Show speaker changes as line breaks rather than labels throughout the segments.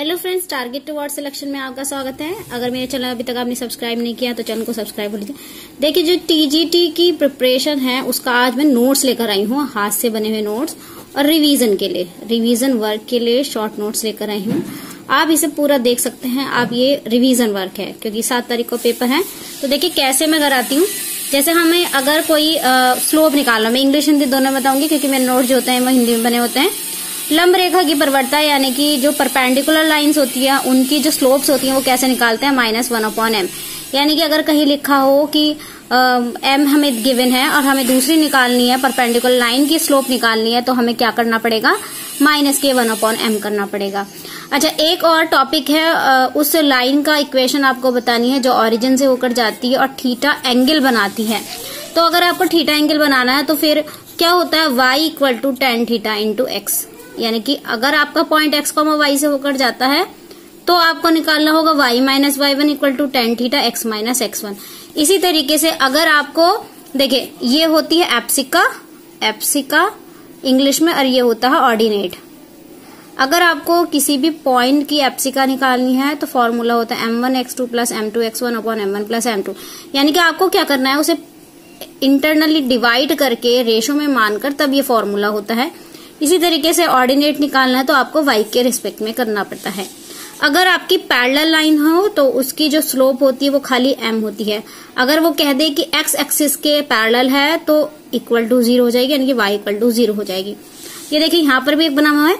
Hello friends, target towards selection में आपका स्वागत है। अगर मेरे चैनल अभी तक आपने सब्सक्राइब नहीं किया तो चैनल को सब्सक्राइब कर लीजिए। देखिए, जो टीजीटी की प्रिपरेशन है उसका आज मैं नोट्स लेकर आई हूँ, हाथ से बने हुए नोट्स, और रिवीजन के लिए, रिवीजन वर्क के लिए शॉर्ट नोट्स लेकर आई हूँ। आप इसे पूरा देख सकते हैं। आप ये रिवीजन वर्क है क्योंकि 7 तारीख को पेपर है। तो देखिए कैसे मैं कराती हूँ। जैसे हमें अगर कोई स्लोप निकालना, मैं इंग्लिश हिंदी दोनों बताऊंगी क्योंकि मेरे नोट्स जो होते हैं वो हिंदी में बने होते हैं। लंब रेखा की परिवर्तता यानी कि जो परपेंडिकुलर लाइंस होती है उनकी जो स्लोप्स होती हैं वो कैसे निकालते हैं, -1/m। यानी कि अगर कहीं लिखा हो कि m हमें गिवन है और हमें दूसरी निकालनी है, परपेंडिकुलर लाइन की स्लोप निकालनी है, तो हमें क्या करना पड़ेगा, -k1/m करना पड़ेगा। अच्छा, एक और टॉपिक है, उस लाइन का इक्वेशन आपको बतानी है जो ओरिजिन से होकर जाती है और थीटा एंगल बनाती है। तो अगर आपको थीटा एंगल बनाना है तो फिर क्या होता है, y = tan θ × x। यानी कि अगर आपका पॉइंट x, y से होकर जाता है तो आपको निकालना होगा y - y1 = tan θ x - x1। इसी तरीके से अगर आपको देखिए, ये होती है एप्सिका इंग्लिश में, और ये होता है ऑर्डिनेट। अगर आपको किसी भी पॉइंट की एप्सिका निकालनी है तो फॉर्मूला होता है m1x2 + m2x1/m1 + m2। यानी कि आपको क्या करना है, उसे इंटरनली डिवाइड करके रेशो में मानकर तब ये फॉर्मूला होता है। इसी तरीके से ऑर्डिनेट निकालना है तो आपको y के रिस्पेक्ट में करना पड़ता है। अगर आपकी पैरेलल लाइन हो तो उसकी जो स्लोप होती है वो खाली m होती है। अगर वो कह दे कि x एक्सिस के पैरेलल है तो =0 हो जाएगी, यानी कि y = 0 हो जाएगी। ये देखिए यहाँ पर भी एक बना हुआ है।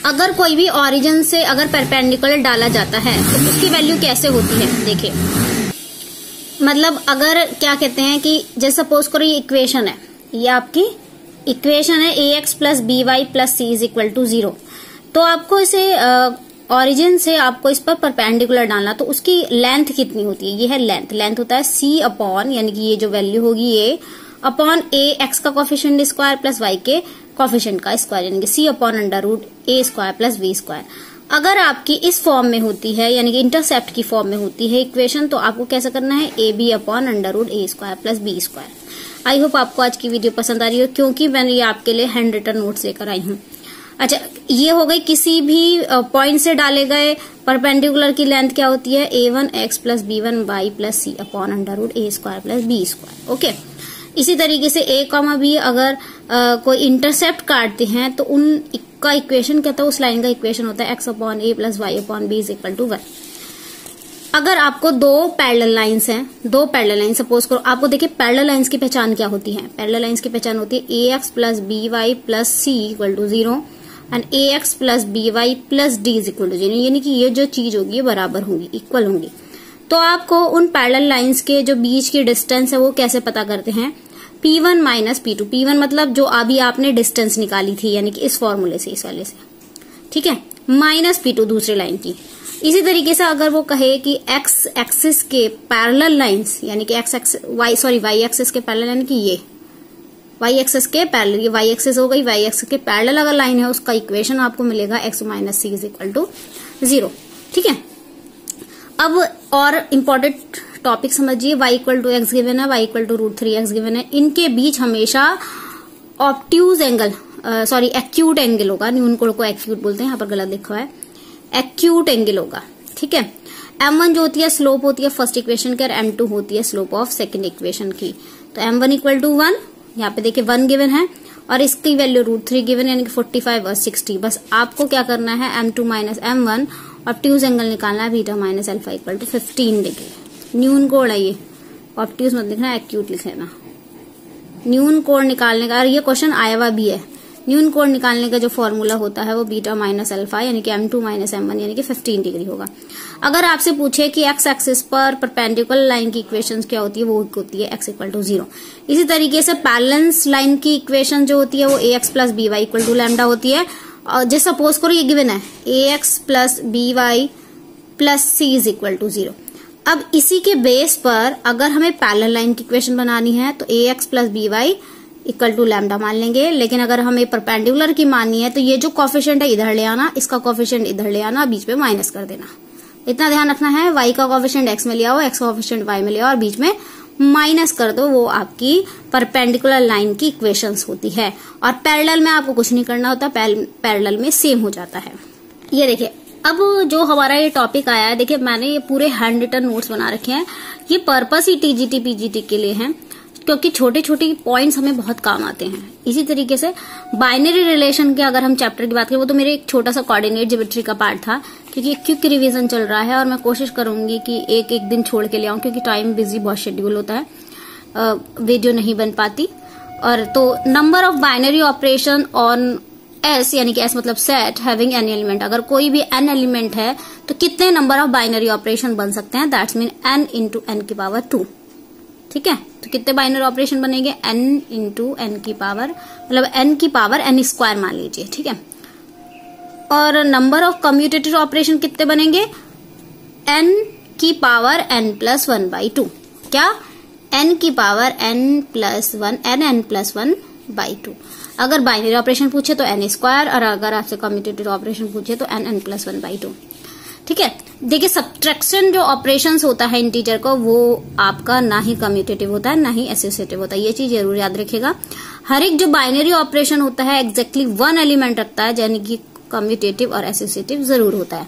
अगर कोई भी ओरिजिन से अगर परपेंडिकुलर डाला जाता है तो उसकी वैल्यू कैसे होती है, देखिए। मतलब अगर क्या कहते हैं कि जैसे सपोज करो ये इक्वेशन है, ये आपकी इक्वेशन है ax + by + c = 0। तो आपको इसे ओरिजिन से आपको इस पर परपेंडिकुलर डालना, तो उसकी लेंथ कितनी होती है, ये है लेंथ होता है c/, यानी कि ये जो वैल्यू होगी ये अपॉन a x का कोफिशिएंट स्क्वायर प्लस y के कोफिशिएंट का स्क्वायर, यानी कि c/√a² + b²। अगर आपकी इस फॉर्म में होती है, यानी कि इंटरसेप्ट की फॉर्म में होती है इक्वेशन, तो आपको कैसे करना है, ab/√a² + b²। आई होप आपको आज की वीडियो पसंद आ रही हो क्योंकि मैंने ये आपके लिए हैंड रिटन नोट्स लेकर आई हूँ। अच्छा, ये हो गई किसी भी पॉइंट से डाले गए परपेंडिकुलर की लेंथ क्या होती है, a1x + b1y + c/√a² + b²। Okay, इसी तरीके से a, b अगर कोई इंटरसेप्ट काटते हैं तो उनका इक्वेशन क्या था, उस लाइन का इक्वेशन होता है x/a + y/b = 1। अगर आपको दो पैरेलल लाइंस हैं, दो पैरेलल लाइन सपोज करो, आपको देखिए पैरेलल लाइंस की पहचान क्या होती है। पैरेलल लाइंस की पहचान होती है ax + by + c = 0 and ax + by + d = 0। यानी कि ये जो चीज होगी ये बराबर होंगी, इक्वल होंगी। तो आपको उन पैरेलल लाइंस के जो बीच की डिस्टेंस है वो कैसे पता करते हैं, P1 - P2। P1 मतलब जो अभी आपने डिस्टेंस निकाली थी, यानी कि इस फॉर्मूले से, इस वाले से, ठीक है, -P2 दूसरी लाइन की। इसी तरीके से अगर वो कहे कि x एक्सिस के पैरेलल लाइंस, यानी कि y एक्सिस के पैरेलल, यानी कि ये y एक्सिस के पैरेलल, ये y एक्सिस हो गई, y एक्सिस के पैरेलल अगर लाइन है उसका इक्वेशन आपको मिलेगा x - c = 0। ठीक है, अब और इम्पोर्टेंट टॉपिक समझिए, y = x गिवन है, y = √3x गिवन है। इनके बीच हमेशा ऑब्ट्यूज एंगल, एक्यूट एंगल होगा। न्यून कोण को एक्यूट बोलते हैं, यहाँ पर गलत लिखा है, एक्यूट एंगल होगा। ठीक है, m1 जो होती है स्लोप होती है फर्स्ट इक्वेशन की, और m2 होती है स्लोप ऑफ सेकंड इक्वेशन की। तो m1 = 1, यहाँ पे देखिए 1 गिवन है और इसकी वैल्यू √3 गिवन, यानी कि 45 और 60। बस आपको क्या करना है, m2 - m1 ऑब्ट्यूज एंगल निकालना है, बीटा - अल्फा = 15 डिग्री। न्यून कोण है ये, ऑब्ट्यूज मत लिखना, एक्यूट लिख लेना। न्यून कोण निकालने का, और ये क्वेश्चन आया हुआ भी है, न्यून कोण निकालने का जो फॉर्मूला होता है वो बीटा - अल्फा, यानी कि m2 - m1 यानी कि 15 डिग्री होगा। अगर आपसे पूछे कि x एक्सिस पर परपेंडिकुलर लाइन की इक्वेशंस क्या होती है, वो होती है x = 0। इसी तरीके से पैरेलल लाइन की इक्वेशन जो होती है वो ax + by = लैम्डा होती है। और जैसे सपोज करो ये गिवन है ax + by + c = 0। अब इसी के बेस पर अगर हमें पैरेलल लाइन की इक्वेशन बनानी है तो ax + by = लैम्डा मान लेंगे। लेकिन अगर हमें परपेंडिकुलर की माननी है तो ये जो कोफिशिएंट है इधर ले आना, इसका कोफिशिएंट इधर ले आना, बीच में माइनस कर देना। इतना ध्यान रखना है, y का कोफिशिएंट x में ले आओ, x का कोफिशिएंट y में ले आओ और बीच में माइनस कर दो। वो आपकी परपेंडिकुलर लाइन की इक्वेशंस होती है। और पैरेलल में आपको कुछ नहीं करना होता, पैरेलल में सेम हो जाता है। ये देखिए अब जो हमारा ये टॉपिक आया है, देखिए मैंने ये पूरे हैंड रिटन नोट्स बना रखे हैं। ये पर्पस ही टीजीटी पीजीटी के लिए है, क्योंकि छोटे छोटे पॉइंट्स हमें बहुत काम आते हैं। इसी तरीके से बाइनरी रिलेशन के अगर हम चैप्टर की बात करें, वो तो मेरे एक छोटा सा कोऑर्डिनेट ज्योमेट्री का पार्ट था, क्योंकि क्विक रिवीजन चल रहा है और मैं कोशिश करूंगी कि एक एक दिन छोड़ के ले आऊं, क्योंकि टाइम बिजी बहुत शेड्यूल होता है, वीडियो नहीं बन पाती। और तो number of binary operation on S, यानी कि एस मतलब सेट हैविंग एन एलिमेंट, अगर कोई भी एन एलिमेंट है तो कितने नंबर ऑफ बाइनरी ऑपरेशन बन सकते हैं, that's mean n into n की पावर 2। ठीक है, तो कितने बाइनरी ऑपरेशन बनेंगे, एन इंटू एन की पावर, मतलब एन की पावर एन स्क्वायर मान लीजिए। ठीक है, और नंबर ऑफ कम्यूटेटिव ऑपरेशन कितने बनेंगे, एन की पावर एन प्लस 1/2। क्या, एन की power n plus 1, n plus 1/2। अगर बाइनरी ऑपरेशन पूछे तो एन स्क्वायर, और अगर आपसे कम्यूटेटिव ऑपरेशन पूछे तो एन प्लस 1/2। ठीक है, देखिए सब्ट्रैक्शन जो ऑपरेशंस होता है इंटीजर को, वो आपका ना ही कम्यूटेटिव होता है ना ही एसोसिएटिव होता है, ये चीज जरूर याद रखिएगा। हर एक जो बाइनरी ऑपरेशन होता है एग्जैक्टली 1 एलिमेंट रखता है, यानी कि कम्यूटेटिव और एसोसिएटिव जरूर होता है।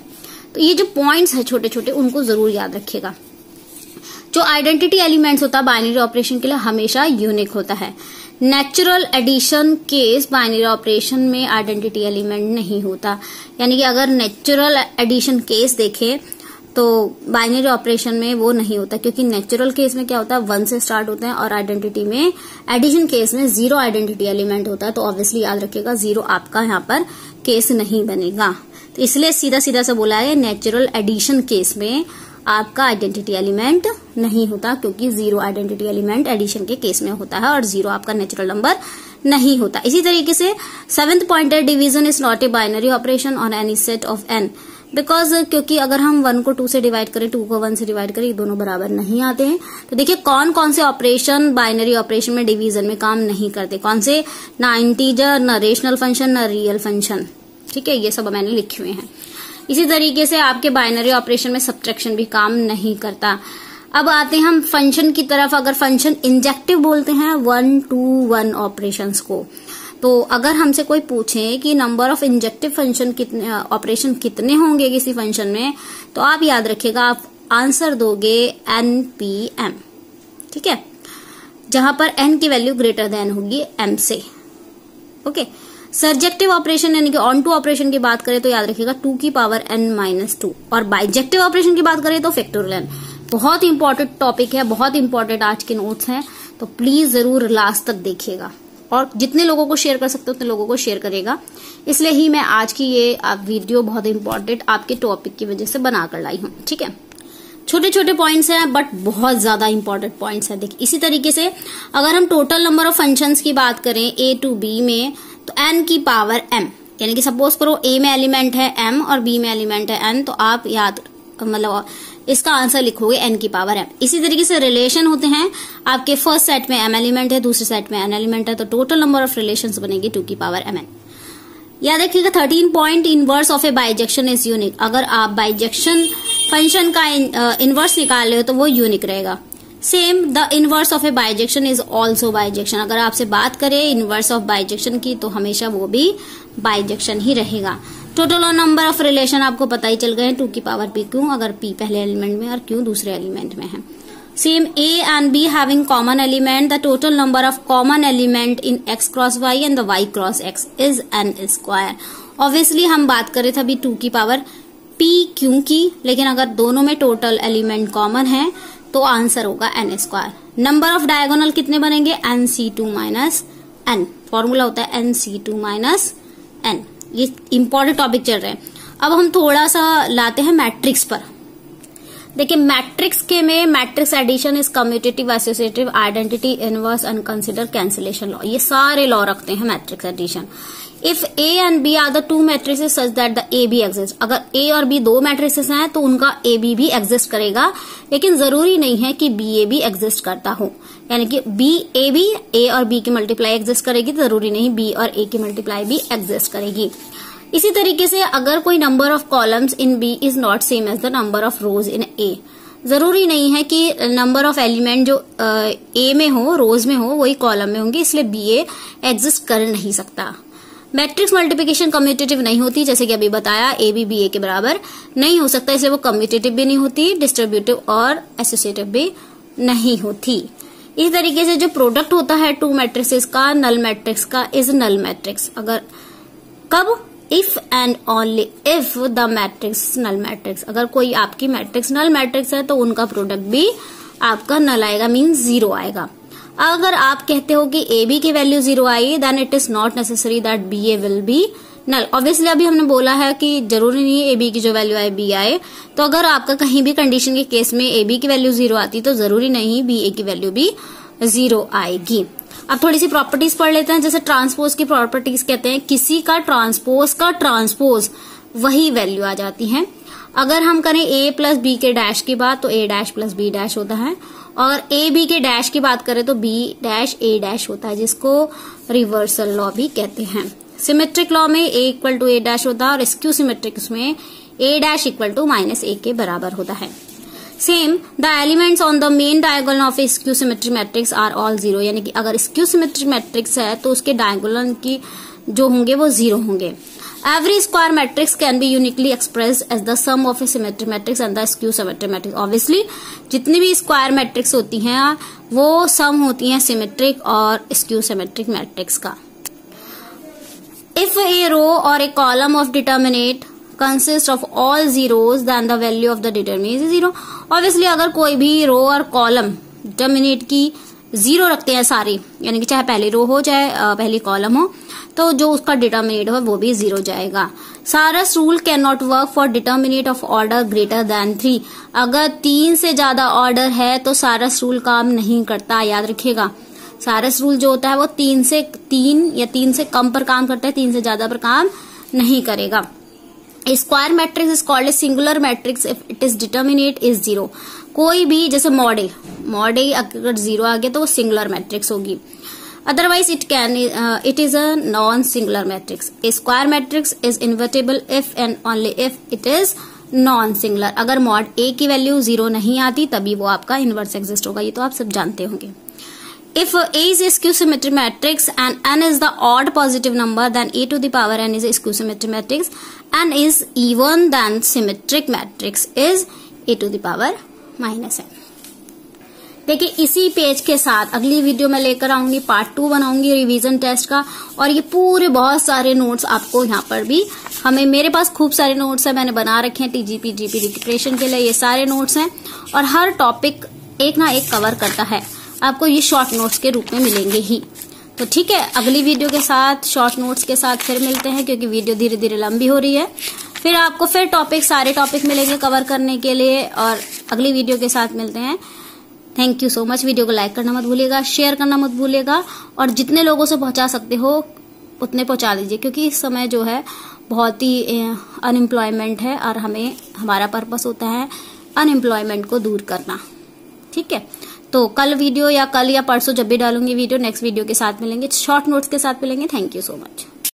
तो ये जो पॉइंट्स है छोटे छोटे, उनको जरूर याद रखिएगा। जो आइडेंटिटी एलिमेंट्स होता है बाइनरी ऑपरेशन के लिए हमेशा यूनिक होता है। Natural addition case binary operation में आइडेंटिटी एलिमेंट नहीं होता, यानी कि अगर नेचुरल एडिशन केस देखें तो बाइनरी ऑपरेशन में वो नहीं होता, क्योंकि नेचुरल केस में क्या होता है 1 से स्टार्ट होते हैं, और आइडेंटिटी में, एडिशन केस में 0 आइडेंटिटी एलिमेंट होता है। तो ऑब्वियसली याद रखिएगा 0 आपका यहाँ पर केस नहीं बनेगा। तो इसलिए सीधा सीधा से बोला है, नेचुरल एडिशन केस में आपका आइडेंटिटी एलिमेंट नहीं होता, क्योंकि 0 आइडेंटिटी एलिमेंट एडिशन के केस में होता है और 0 आपका नेचुरल नंबर नहीं होता। इसी तरीके से 7th पॉइंट है, division is not a binary operation on any set of n, because क्योंकि अगर हम 1 को 2 से डिवाइड करें, 2 को 1 से डिवाइड करें, ये दोनों बराबर नहीं आते हैं। तो देखिए कौन कौन से ऑपरेशन बाइनरी ऑपरेशन में डिवीजन में काम नहीं करते, कौन से, ना इंटीजर, ना रेशनल फंक्शन, ना रियल फंक्शन। ठीक है, ये सब मैंने लिखे हुए हैं। इसी तरीके से आपके बाइनरी ऑपरेशन में सब्ट्रैक्शन भी काम नहीं करता। अब आते हैं हम फंक्शन की तरफ। अगर फंक्शन इंजेक्टिव बोलते हैं 1 to 1 ऑपरेशंस को, तो अगर हमसे कोई पूछे कि नंबर ऑफ इंजेक्टिव फंक्शन कितने, ऑपरेशन कितने होंगे किसी फंक्शन में, तो आप याद रखिएगा, आप आंसर दोगे NPM। ठीक है, जहां पर n की वैल्यू ग्रेटर देन होगी m से। ओके, सर्जेक्टिव ऑपरेशन यानी कि ऑन टू ऑपरेशन की बात करें तो याद रखिएगा 2 की पावर n-2, और बाइजेक्टिव ऑपरेशन की बात करें तो फैक्टोरियल n। बहुत इंपॉर्टेंट टॉपिक है, बहुत इंपॉर्टेंट आज के नोट्स हैं, तो प्लीज जरूर लास्ट तक देखिएगा, और जितने लोगों को शेयर कर सकते हो उतने लोगों को शेयर करेगा। इसलिए ही मैं आज की ये वीडियो बहुत इंपॉर्टेंट आपके टॉपिक की वजह से बनाकर लाई हूँ। ठीक है, छोटे छोटे पॉइंट्स हैं बट बहुत ज्यादा इंपॉर्टेंट पॉइंट्स हैं। देखिए इसी तरीके से अगर हम टोटल नंबर ऑफ फंक्शंस की बात करें A to B में, तो n की पावर m, यानी कि सपोज करो A में एलिमेंट है m और B में एलिमेंट है n, तो आप याद मतलब इसका आंसर लिखोगे n की पावर m। इसी तरीके से रिलेशन होते हैं, आपके फर्स्ट सेट में m एलिमेंट है, दूसरे सेट में n एलिमेंट है, तो टोटल नंबर ऑफ रिलेशंस बनेगी 2 की पावर mn। याद रखिएगा 13 point, inverse of A bijection is unique. अगर आप बाइजेक्शन फंक्शन का इनवर्स निकाल रहे हो तो वो यूनिक रहेगा। Same the inverse of A bijection is also bijection. अगर आपसे बात करें इनवर्स ऑफ बाइजेक्शन की, तो हमेशा वो भी बाइजेक्शन ही रहेगा। टोटल और नंबर ऑफ रिलेशन आपको पता ही चल गए हैं, 2 की पावर p, क्यों, अगर p पहले एलिमेंट में और q दूसरे एलिमेंट में है। Same A and B having common element, the total number of common element in x cross y and the y cross x is n square। Obviously हम बात कर रहे थे अभी 2 की पावर p q की, लेकिन अगर दोनों में टोटल एलिमेंट कॉमन है तो आंसर होगा n square. Number of diagonal कितने बनेंगे, nc2 माइनस n। फॉर्मूला होता है nc2 माइनस n। ये इंपॉर्टेंट टॉपिक चल रहे हैं। अब हम थोड़ा सा लाते हैं मैट्रिक्स पर। देखिए मैट्रिक्स के में matrix addition is commutative, associative, identity, inverse, अनकंसिडर, कैंसिलेशन लॉ, ये सारे लॉ रखते हैं matrix addition. If A and B are the 2 matrices such that the A B exist, अगर A और B 2 मैट्रिसेस हैं तो उनका A B भी एग्जिस्ट करेगा, लेकिन जरूरी नहीं है कि B A B एग्जिस्ट करता हो, यानी कि B A B A और B की मल्टीप्लाई एग्जिस्ट करेगी, जरूरी नहीं B और A की मल्टीप्लाई भी एग्जिस्ट करेगी। इसी तरीके से अगर कोई number of columns in B is not same as the number of rows in A, जरूरी नहीं है कि नंबर ऑफ एलिमेंट जो A में हो, रोज में हो, वही कॉलम में होंगे, इसलिए BA एग्जिस्ट कर नहीं सकता। मैट्रिक्स मल्टीप्लिकेशन कम्यूटेटिव नहीं होती, जैसे कि अभी बताया ए बी बी ए के बराबर नहीं हो सकता, इसलिए वो कम्यूटेटिव भी नहीं होती, डिस्ट्रीब्यूटिव और एसोसिएटिव भी नहीं होती। इस तरीके से जो प्रोडक्ट होता है टू मैट्रिक्सेस का, नल मैट्रिक्स का, इज नल मैट्रिक्स। अगर कब, if and only if the matrix null matrix, अगर कोई आपकी मैट्रिक्स नल मैट्रिक्स है तो उनका प्रोडक्ट भी आपका नल आएगा, मीन्स जीरो आएगा। अगर आप कहते हो कि ए बी की वैल्यू जीरो आई, then it is not necessary that B A will be null. Obviously अभी हमने बोला है कि जरूरी नहीं है ए बी की जो वैल्यू आए बी आए, तो अगर आपका कहीं भी कंडीशन के केस में ए बी की वैल्यू जीरो आती तो जरूरी नहीं बी ए की वैल्यू भी जीरो आएगी। अब थोड़ी सी प्रॉपर्टीज पढ़ लेते हैं। जैसे ट्रांसपोज की प्रॉपर्टीज कहते हैं किसी का ट्रांसपोज वही वैल्यू आ जाती है। अगर हम करें ए प्लस बी के डैश की बात तो ए डैश प्लस बी डैश होता है, और ए बी के डैश की बात करें तो बी डैश ए डैश होता है, जिसको रिवर्सल लॉ भी कहते हैं। सिमेट्रिक लॉ में A equal to A dash होता है और स्क्यू सिमेट्रिक में A dash equal to minus A के बराबर होता है। Same the elements on the main diagonal of A skew symmetric matrix are all zero, यानी कि अगर स्क्यू सिमेट्रिक मैट्रिक्स है तो उसके डायगोनल की जो होंगे वो जीरो होंगे। Every square matrix can be uniquely expressed as the sum of a symmetric matrix and the skew symmetric matrix. Obviously, जितनी भी स्क्वायर मैट्रिक्स होती हैं वो सम होती हैं सिमेट्रिक और स्क्यू सिमेट्रिक मैट्रिक्स का। If a row or a column of determinant consists of all zeros, then the value of the determinant is zero. Obviously, अगर कोई भी रो और कॉलम डिटरमिनेंट की जीरो रखते हैं सारी, यानी कि चाहे पहली रो हो चाहे पहली कॉलम हो, तो जो उसका डिटरमिनेट हो वो भी जीरो जाएगा। सारस rule can not work for determinate of order greater than 3। अगर 3 से ज्यादा ऑर्डर है तो सारस रूल काम नहीं करता, याद रखिएगा। सारस रूल जो होता है वो 3 या 3 से कम पर काम करता है, 3 से ज्यादा पर काम नहीं करेगा। Square matrix is called a singular matrix if it is determinate is zero. कोई भी जैसे मॉड ए अगर जीरो आ गया तो वो सिंगुलर मैट्रिक्स होगी, otherwise it is a non-singular matrix. A square matrix is invertible if and only if it is non-singular. अगर mod a की वैल्यू जीरो नहीं आती तभी वो आपका इनवर्स एग्जिस्ट होगा, ये तो आप सब जानते होंगे। If a is a skew symmetric matrix and n is the odd positive number, then a to the power n is a skew symmetric matrix. n is even, then symmetric matrix is a to the power minus n. देखिए इसी page के साथ अगली video में लेकर आऊंगी, part 2 बनाऊंगी revision test का, और ये पूरे बहुत सारे नोट्स आपको यहाँ पर भी मेरे पास खूब सारे नोट्स हैं, मैंने बना रखे हैं टीजीपी जीपी प्रिपरेशन के लिए। ये सारे नोट्स हैं और हर टॉपिक एक ना एक कवर करता है, आपको ये शॉर्ट नोट्स के रूप में मिलेंगे ही। तो ठीक है, अगली वीडियो के साथ शॉर्ट नोट्स के साथ फिर मिलते हैं, क्योंकि वीडियो धीरे धीरे लंबी हो रही है। फिर आपको फिर सारे टॉपिक मिलेंगे कवर करने के लिए, और अगली वीडियो के साथ मिलते हैं। Thank you so much. Video को लाइक करना मत भूलिएगा, शेयर करना मत भूलिएगा, और जितने लोगों से पहुंचा सकते हो उतने पहुंचा दीजिए, क्योंकि इस समय जो है बहुत ही अनएम्प्लॉयमेंट है और हमारा पर्पस होता है अनएम्प्लॉयमेंट को दूर करना। ठीक है, तो कल वीडियो या परसों जब भी डालूंगी वीडियो, नेक्स्ट वीडियो के साथ मिलेंगे, शॉर्ट नोट्स के साथ मिलेंगे। Thank you so much.